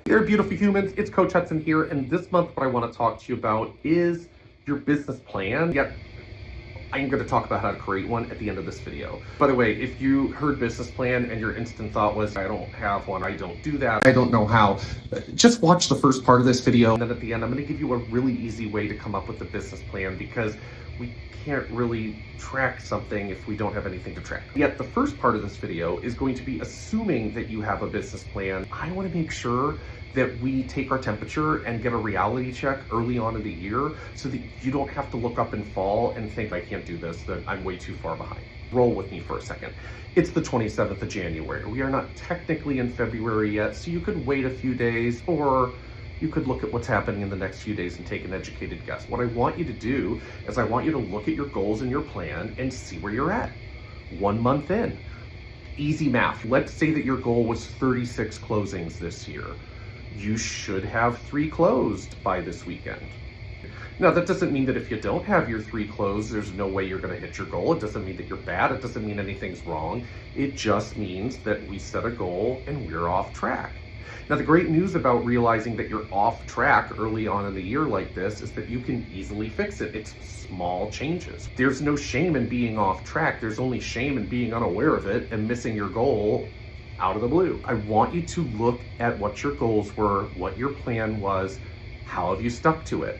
There, beautiful humans, it's Coach Hudson here, and this month what I want to talk to you about is your business plan. Yet, I'm going to talk about how to create one at the end of this video. By the way, if you heard business plan and your instant thought was, I don't have one, I don't do that, I don't know how, just watch the first part of this video, and then at the end I'm going to give you a really easy way to come up with a business plan, because we can't really track something if we don't have anything to track. Yet the first part of this video is going to be assuming that you have a business plan. I want to make sure that we take our temperature and get a reality check early on in the year so that you don't have to look up in fall and think, I can't do this, that I'm way too far behind. Roll with me for a second. It's the 27th of January. We are not technically in February yet, so you could wait a few days, or you could look at what's happening in the next few days and take an educated guess. What I want you to do is I want you to look at your goals and your plan and see where you're at. 1 month in. Easy math. Let's say that your goal was 36 closings this year. You should have 3 closed by this weekend. Now, that doesn't mean that if you don't have your 3 closed, there's no way you're going to hit your goal. It doesn't mean that you're bad. It doesn't mean anything's wrong. It just means that we set a goal and we're off track. Now, the great news about realizing that you're off track early on in the year like this is that you can easily fix it. It's small changes. There's no shame in being off track. There's only shame in being unaware of it and missing your goal out of the blue. I want you to look at what your goals were, what your plan was, how have you stuck to it?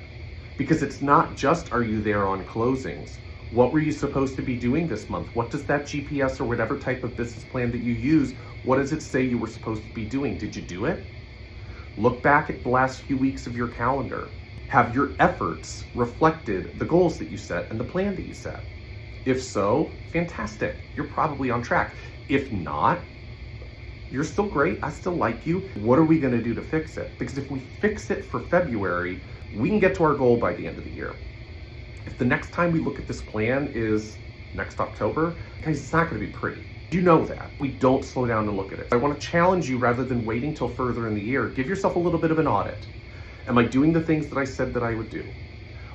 Because it's not just, are you there on closings? What were you supposed to be doing this month? What does that GPS or whatever type of business plan that you use, what does it say you were supposed to be doing? Did you do it? Look back at the last few weeks of your calendar. Have your efforts reflected the goals that you set and the plan that you set? If so, fantastic. You're probably on track. If not, you're still great. I still like you. What are we going to do to fix it? Because if we fix it for February, we can get to our goal by the end of the year. If the next time we look at this plan is next October, guys, it's not going to be pretty. You know that. We don't slow down to look at it. I want to challenge you, rather than waiting till further in the year, give yourself a little bit of an audit. Am I doing the things that I said that I would do?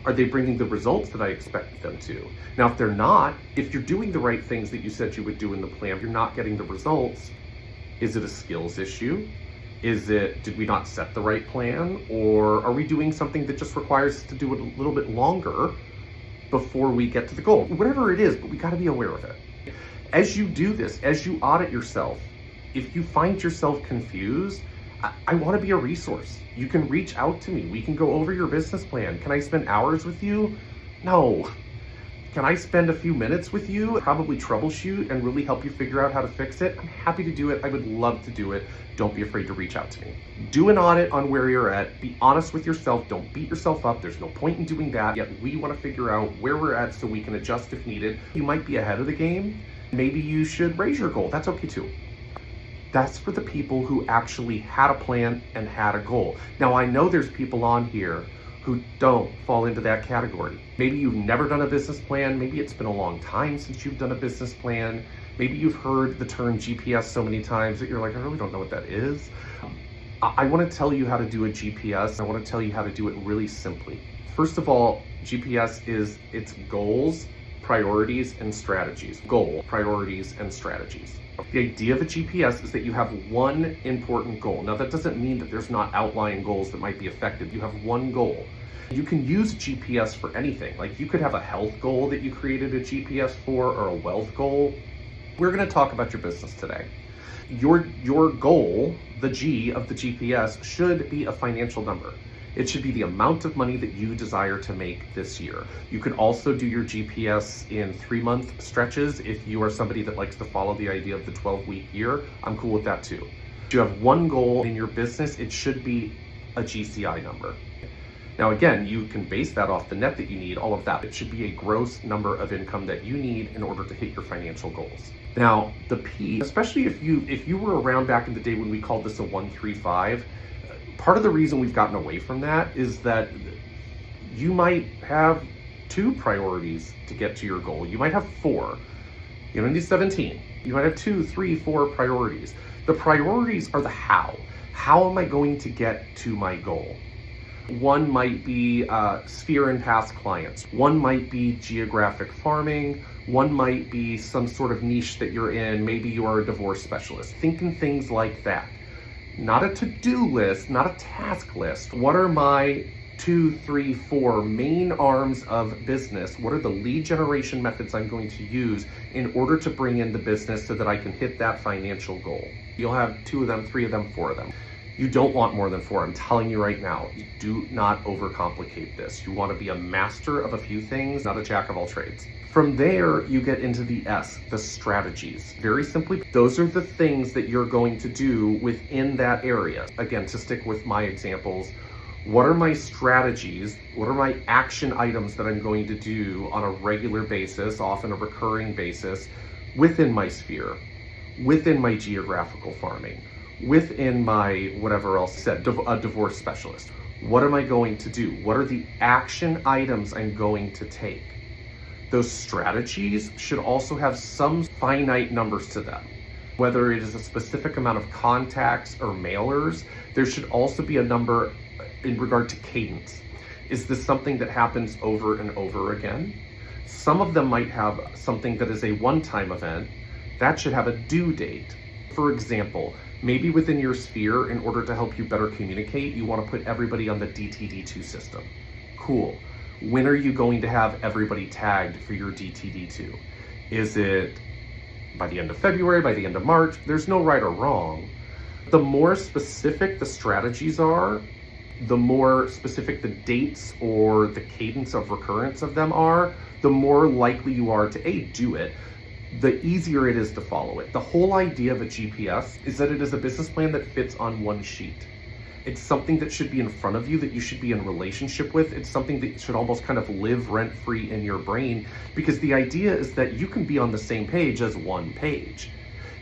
Are they bringing the results that I expected them to? Now, if they're not, if you're doing the right things that you said you would do in the plan, you're not getting the results, is it a skills issue? Did we not set the right plan? Or are we doing something that just requires us to do it a little bit longer before we get to the goal? Whatever it is, but we got to be aware of it. As you do this, as you audit yourself, if you find yourself confused, I want to be a resource. You can reach out to me. We can go over your business plan. Can I spend hours with you? No. Can I spend a few minutes with you, probably troubleshoot and really help you figure out how to fix it? I'm happy to do it. I would love to do it. Don't be afraid to reach out to me. Do an audit on where you're at. Be honest with yourself. Don't beat yourself up. There's no point in doing that. Yet we want to figure out where we're at so we can adjust if needed. You might be ahead of the game. Maybe you should raise your goal. That's okay too. That's for the people who actually had a plan and had a goal. Now, I know there's people on here who don't fall into that category. Maybe you've never done a business plan. Maybe it's been a long time since you've done a business plan. Maybe you've heard the term GPS so many times that you're like, I really don't know what that is. I want to tell you how to do a GPS. I want to tell you how to do it really simply. First of all, GPS is its goals, priorities, and strategies. Goal, priorities, and strategies. The idea of a GPS is that you have one important goal. Now, that doesn't mean that there's not outlying goals that might be effective. You have one goal. You can use GPS for anything. Like, you could have a health goal that you created a GPS for, or a wealth goal. We're going to talk about your business today. Your goal, the G of the GPS, should be a financial number. It should be the amount of money that you desire to make this year. You can also do your GPS in 3-month stretches. If you are somebody that likes to follow the idea of the 12-week year, I'm cool with that too. If you have one goal in your business, it should be a GCI number. Now, again, you can base that off the net that you need, all of that. It should be a gross number of income that you need in order to hit your financial goals. Now, the P, especially if you were around back in the day when we called this a 1-3-5, part of the reason we've gotten away from that is that you might have 2 priorities to get to your goal. You might have 4. You don't need 17. You might have 2, 3, 4 priorities. The priorities are the how. How am I going to get to my goal? One might be sphere and past clients. One might be geographic farming. One might be some sort of niche that you're in. Maybe you are a divorce specialist. Think in things like that. not a to-do list, not a task list. What are my 2, 3, 4 main arms of business? What are the lead generation methods I'm going to use in order to bring in the business so that I can hit that financial goal? You'll have 2 of them, 3 of them, 4 of them. You don't want more than 4. I'm telling you right now, you do not overcomplicate this. You want to be a master of a few things, not a jack of all trades. From there, you get into the S, the strategies. Very simply, those are the things that you're going to do within that area. Again, to stick with my examples, what are my strategies? What are my action items that I'm going to do on a regular basis, often a recurring basis, within my sphere, within my geographical farming, within my whatever else said, a divorce specialist? What am I going to do? What are the action items I'm going to take? Those strategies should also have some finite numbers to them. Whether it is a specific amount of contacts or mailers, there should also be a number in regard to cadence. Is this something that happens over and over again? Some of them might have something that is a one-time event. That should have a due date. For example, maybe within your sphere, in order to help you better communicate, you want to put everybody on the DTD2 system. Cool. When are you going to have everybody tagged for your DTD2? Is it by the end of February, by the end of March? There's no right or wrong. The more specific the strategies are, the more specific the dates or the cadence of recurrence of them are, the more likely you are to A, do it, the easier it is to follow it. The whole idea of a GPS is that it is a business plan that fits on one sheet. It's something that should be in front of you, that you should be in relationship with. It's something that should almost kind of live rent-free in your brain, because the idea is that you can be on the same page as one page.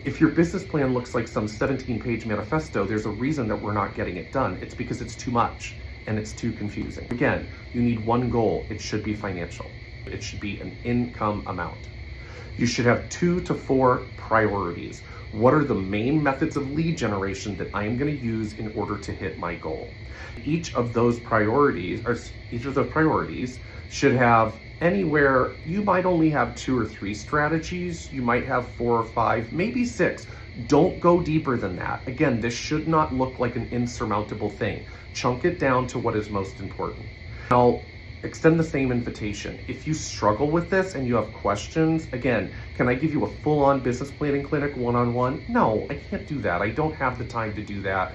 If your business plan looks like some 17-page manifesto, there's a reason that we're not getting it done. It's because it's too much and it's too confusing. Again, you need one goal. It should be financial. It should be an income amount. You should have 2 to 4 priorities. What are the main methods of lead generation that I am going to use in order to hit my goal? Each of those priorities should have anywhere, you might only have 2 or 3 strategies, you might have 4 or 5, maybe 6. Don't go deeper than that. Again, this should not look like an insurmountable thing. Chunk it down to what is most important. I'll extend the same invitation. If you struggle with this and you have questions, again, can I give you a full-on business planning clinic one-on-one? No, I can't do that. I don't have the time to do that.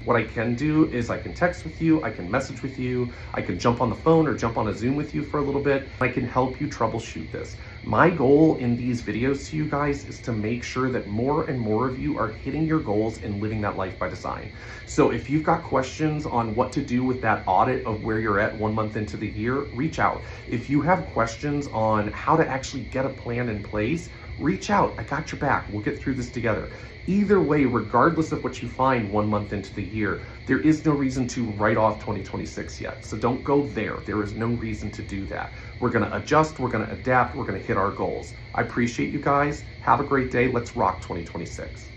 What I can do is I can text with you, I can message with you, I can jump on the phone or jump on a Zoom with you for a little bit. I can help you troubleshoot this. My goal in these videos to you guys is to make sure that more and more of you are hitting your goals and living that life by design. So if you've got questions on what to do with that audit of where you're at 1 month into the year, reach out. If you have questions on how to actually get a plan in place, reach out. I got your back. We'll get through this together. Either way, regardless of what you find 1 month into the year, there is no reason to write off 2026 yet. So don't go there. There is no reason to do that. We're going to adjust. We're going to adapt. We're going to hit our goals. I appreciate you guys. Have a great day. Let's rock 2026.